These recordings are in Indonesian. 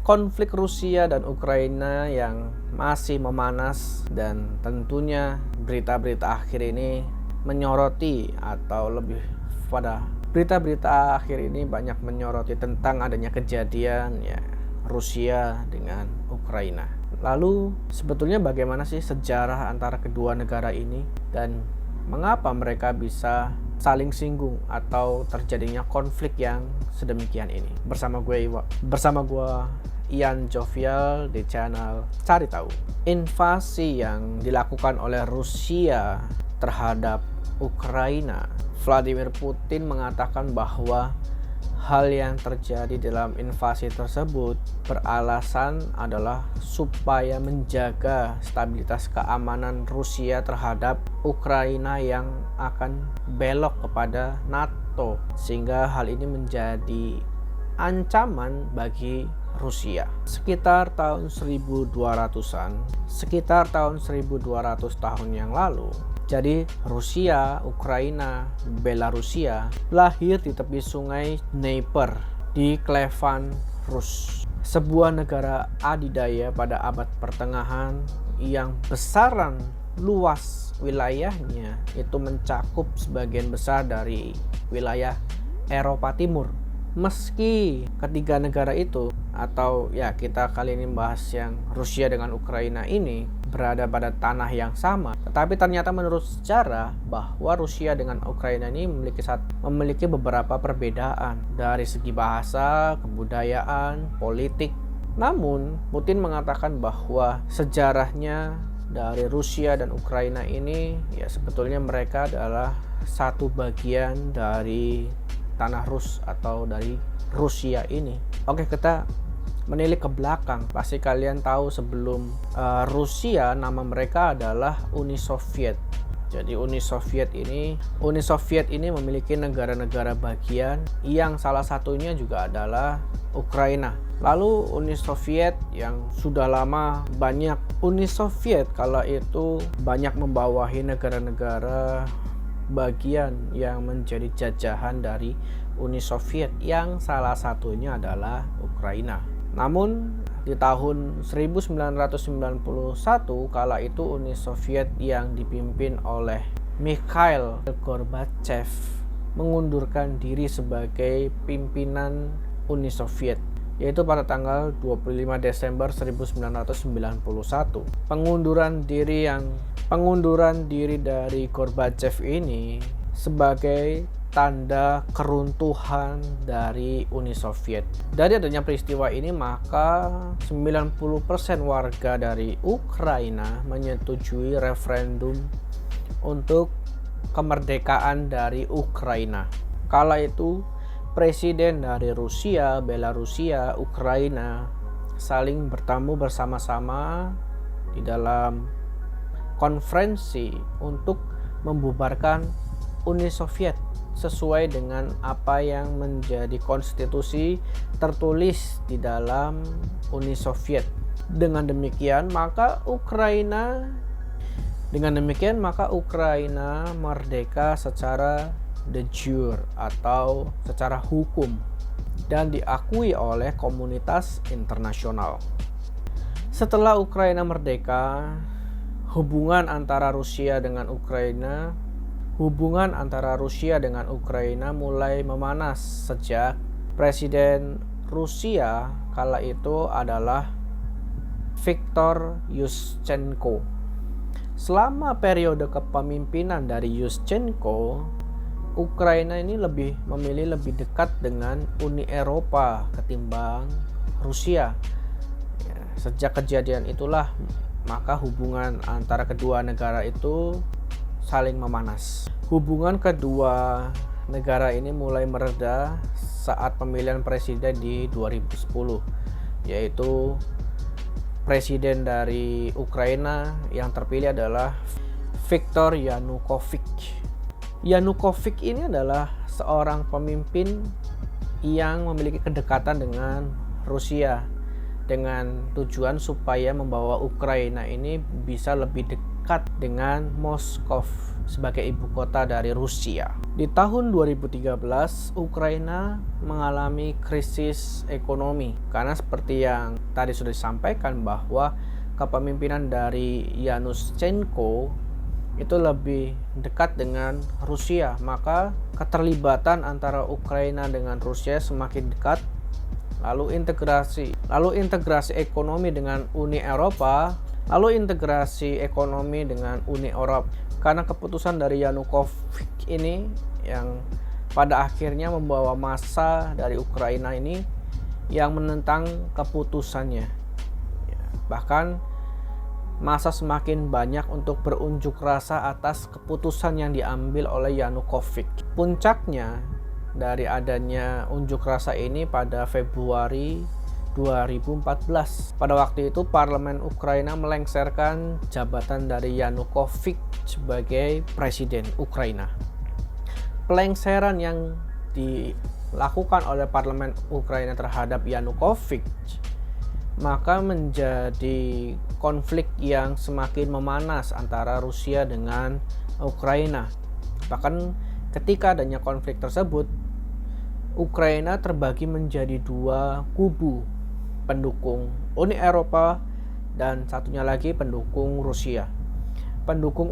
konflik Rusia dan Ukraina yang masih memanas, dan tentunya berita-berita akhir ini menyoroti, atau lebih pada berita-berita akhir ini banyak menyoroti tentang adanya kejadian Rusia dengan Ukraina. Lalu sebetulnya bagaimana sih sejarah antara kedua negara ini dan mengapa mereka bisa saling singgung atau terjadinya konflik yang sedemikian ini? Bersama gue Ian Jovial di channel Cari Tahu. Invasi yang dilakukan oleh Rusia terhadap Ukraina, Vladimir Putin mengatakan bahwa hal yang terjadi dalam invasi tersebut beralasan adalah supaya menjaga stabilitas keamanan Rusia terhadap Ukraina yang akan belok kepada NATO, sehingga hal ini menjadi ancaman bagi Rusia. Sekitar tahun 1200-an, sekitar tahun 1200 tahun yang lalu, jadi Rusia, Ukraina, Belarusia lahir di tepi sungai Dnieper di Klevan, Rus. Sebuah negara adidaya pada abad pertengahan yang besaran luas wilayahnya itu mencakup sebagian besar dari wilayah Eropa Timur. Meski ketiga negara itu, atau kita kali ini bahas yang Rusia dengan Ukraina ini, berada pada tanah yang sama, tetapi ternyata menurut sejarah bahwa Rusia dengan Ukraina ini memiliki beberapa perbedaan dari segi bahasa, kebudayaan, politik. Namun Putin mengatakan bahwa sejarahnya dari Rusia dan Ukraina ini sebetulnya mereka adalah satu bagian dari tanah Rus atau dari Rusia ini. Oke, kita menilik ke belakang. Pasti kalian tahu sebelum Rusia, nama mereka adalah Uni Soviet. Jadi Uni Soviet ini memiliki negara-negara bagian yang salah satunya juga adalah Ukraina. Lalu Uni Soviet yang sudah lama Uni Soviet kala itu banyak membawahi negara-negara bagian yang menjadi jajahan dari Uni Soviet, yang salah satunya adalah Ukraina. Namun di tahun 1991 kala itu Uni Soviet yang dipimpin oleh Mikhail Gorbachev mengundurkan diri sebagai pimpinan Uni Soviet, yaitu pada tanggal 25 Desember 1991. Pengunduran diri dari Gorbachev ini sebagai tanda keruntuhan dari Uni Soviet. Dari adanya peristiwa ini, maka 90% warga dari Ukraina menyetujui referendum untuk kemerdekaan dari Ukraina. Kala itu presiden dari Rusia, Belarusia, Ukraina saling bertemu bersama-sama di dalam konferensi untuk membubarkan Uni Soviet sesuai dengan apa yang menjadi konstitusi tertulis di dalam Uni Soviet. Dengan demikian maka Ukraina merdeka secara de jure atau secara hukum dan diakui oleh komunitas internasional. Setelah Ukraina merdeka, hubungan antara Rusia dengan Ukraina mulai memanas sejak Presiden Rusia kala itu adalah Viktor Yushchenko. Selama periode kepemimpinan dari Yushchenko, Ukraina ini memilih lebih dekat dengan Uni Eropa ketimbang Rusia. Sejak kejadian itulah maka hubungan antara kedua negara itu saling memanas. Hubungan kedua negara ini mulai mereda saat pemilihan presiden di 2010, yaitu presiden dari Ukraina yang terpilih adalah Viktor Yanukovych. Yanukovych ini adalah seorang pemimpin yang memiliki kedekatan dengan Rusia dengan tujuan supaya membawa Ukraina ini bisa lebih dekat dengan Moskow sebagai ibu kota dari Rusia. Di tahun 2013, Ukraina mengalami krisis ekonomi karena seperti yang tadi sudah disampaikan bahwa kepemimpinan dari Yanushchenko itu lebih dekat dengan Rusia, maka keterlibatan antara Ukraina dengan Rusia semakin dekat. Lalu integrasi ekonomi dengan Uni Eropa, lalu integrasi ekonomi dengan Uni Eropa. Karena keputusan dari Yanukovych ini yang pada akhirnya membawa massa dari Ukraina ini yang menentang keputusannya. Bahkan massa semakin banyak untuk berunjuk rasa atas keputusan yang diambil oleh Yanukovych. Puncaknya dari adanya unjuk rasa ini pada Februari 2014. Pada waktu itu parlemen Ukraina melengsarkan jabatan dari Yanukovych sebagai presiden Ukraina. Pelengseran yang dilakukan oleh parlemen Ukraina terhadap Yanukovych maka menjadi konflik yang semakin memanas antara Rusia dengan Ukraina. Bahkan ketika adanya konflik tersebut, Ukraina terbagi menjadi dua kubu, pendukung Uni Eropa dan satunya lagi pendukung Rusia. Pendukung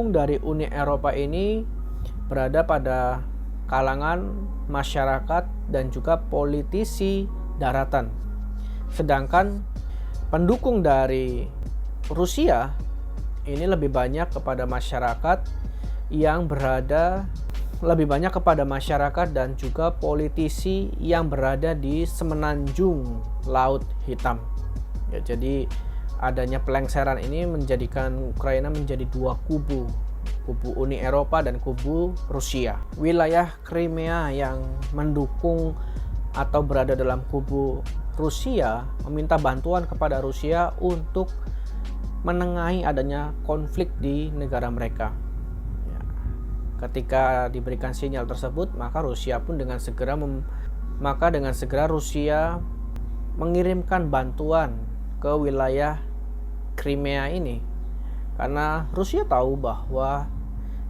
dari Uni Eropa ini berada pada kalangan masyarakat dan juga politisi daratan. Sedangkan pendukung dari Rusia ini lebih banyak kepada masyarakat dan juga politisi yang berada di semenanjung Laut Hitam. Ya, jadi adanya pelengseran ini menjadikan Ukraina menjadi dua kubu Uni Eropa dan kubu Rusia. Wilayah Crimea yang mendukung atau berada dalam kubu Rusia meminta bantuan kepada Rusia untuk menengahi adanya konflik di negara mereka. Ketika diberikan sinyal tersebut, maka dengan segera Rusia mengirimkan bantuan ke wilayah Crimea ini. Karena Rusia tahu bahwa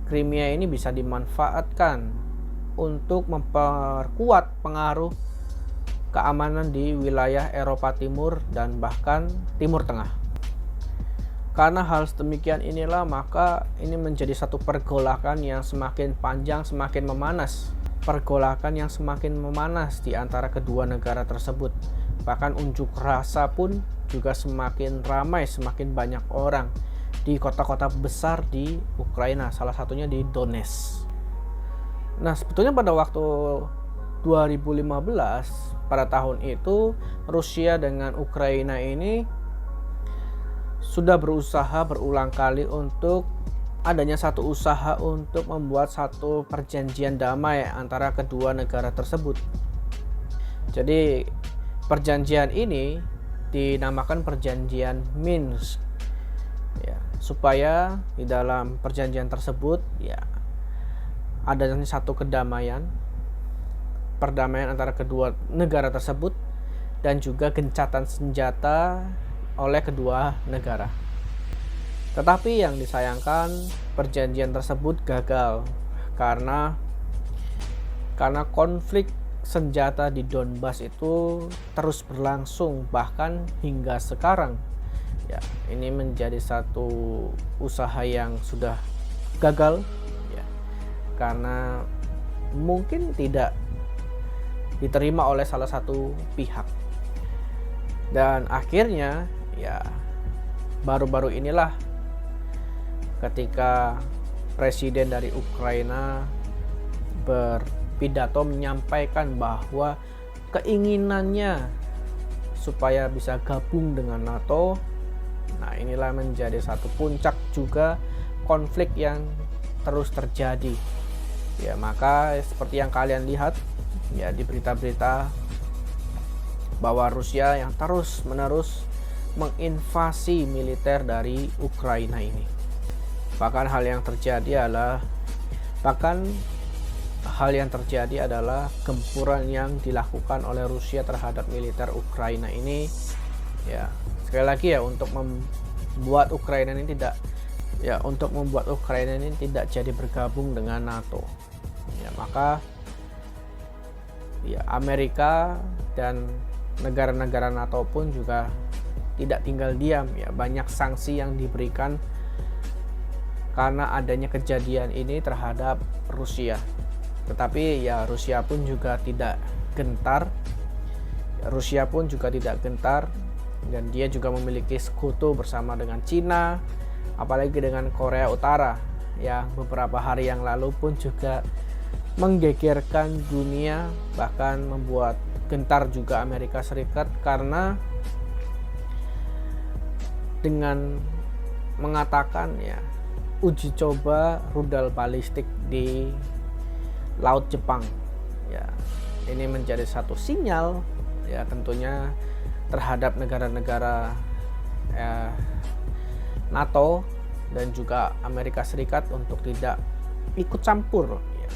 Crimea ini bisa dimanfaatkan untuk memperkuat pengaruh keamanan di wilayah Eropa Timur dan bahkan Timur Tengah. Karena hal sedemikian inilah maka ini menjadi satu pergolakan yang semakin panjang, semakin memanas. Pergolakan yang semakin memanas di antara kedua negara tersebut. Bahkan unjuk rasa pun juga semakin ramai, semakin banyak orang di kota-kota besar di Ukraina, salah satunya di Donetsk. Nah, sebetulnya pada waktu 2015, pada tahun itu Rusia dengan Ukraina ini sudah berusaha berulang kali untuk adanya satu usaha untuk membuat satu perjanjian damai antara kedua negara tersebut. Jadi perjanjian ini dinamakan perjanjian Minsk. Ya, supaya di dalam perjanjian tersebut adanya satu perdamaian antara kedua negara tersebut dan juga gencatan senjata oleh kedua negara. Tetapi yang disayangkan perjanjian tersebut gagal karena konflik senjata di Donbas itu terus berlangsung bahkan hingga sekarang. Ya, ini menjadi satu usaha yang sudah gagal karena mungkin tidak diterima oleh salah satu pihak. Dan akhirnya baru-baru inilah ketika presiden dari Ukraina berpidato menyampaikan bahwa keinginannya supaya bisa gabung dengan NATO. Nah, inilah menjadi satu puncak juga konflik yang terus terjadi. Ya, maka seperti yang kalian lihat di berita-berita bahwa Rusia yang terus-menerus menginvasi militer dari Ukraina ini. Bahkan hal yang terjadi adalah gempuran yang dilakukan oleh Rusia terhadap militer Ukraina ini. Ya, sekali lagi untuk membuat Ukraina ini tidak ya untuk membuat Ukraina ini tidak jadi bergabung dengan NATO. Ya, maka ya Amerika dan negara-negara NATO pun juga tidak tinggal diam ya, banyak sanksi yang diberikan karena adanya kejadian ini terhadap Rusia. Tetapi ya Rusia pun juga tidak gentar. Dan dia juga memiliki sekutu bersama dengan Cina, apalagi dengan Korea Utara yang beberapa hari yang lalu pun juga menggegerkan dunia, bahkan membuat gentar juga Amerika Serikat karena dengan mengatakan ya uji coba rudal balistik di Laut Jepang. Ya, ini menjadi satu sinyal ya tentunya terhadap negara-negara NATO dan juga Amerika Serikat untuk tidak ikut campur ya,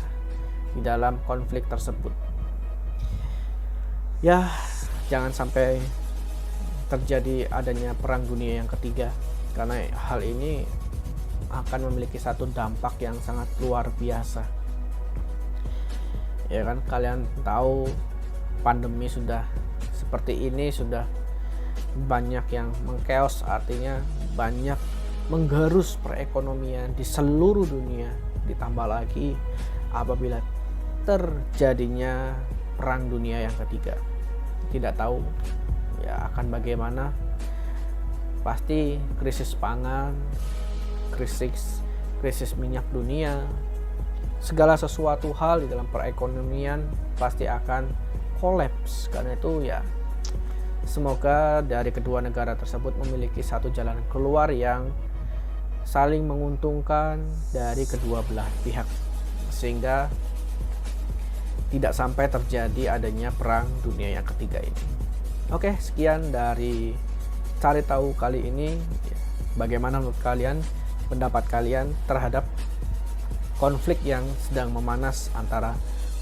di dalam konflik tersebut. Ya, jangan sampai terjadi adanya perang dunia yang ketiga, karena hal ini akan memiliki satu dampak yang sangat luar biasa. Ya kan, kalian tahu pandemi sudah seperti ini, sudah banyak yang mengkeos, artinya banyak menggerus perekonomian di seluruh dunia. Ditambah lagi apabila terjadinya perang dunia yang ketiga, tidak tahu ya akan bagaimana. Pasti krisis pangan, krisis minyak dunia, segala sesuatu hal di dalam perekonomian pasti akan kolaps. Karena itu ya semoga dari kedua negara tersebut memiliki satu jalan keluar yang saling menguntungkan dari kedua belah pihak, sehingga tidak sampai terjadi adanya perang dunia yang ketiga ini. Oke, sekian dari Cari Tahu kali ini. Bagaimana menurut kalian, pendapat kalian terhadap konflik yang sedang memanas antara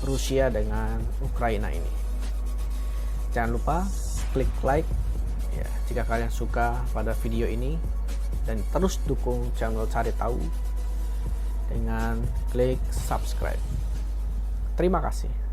Rusia dengan Ukraina ini? Jangan lupa klik like ya jika kalian suka pada video ini, dan terus dukung channel Cari Tahu dengan klik subscribe. Terima kasih.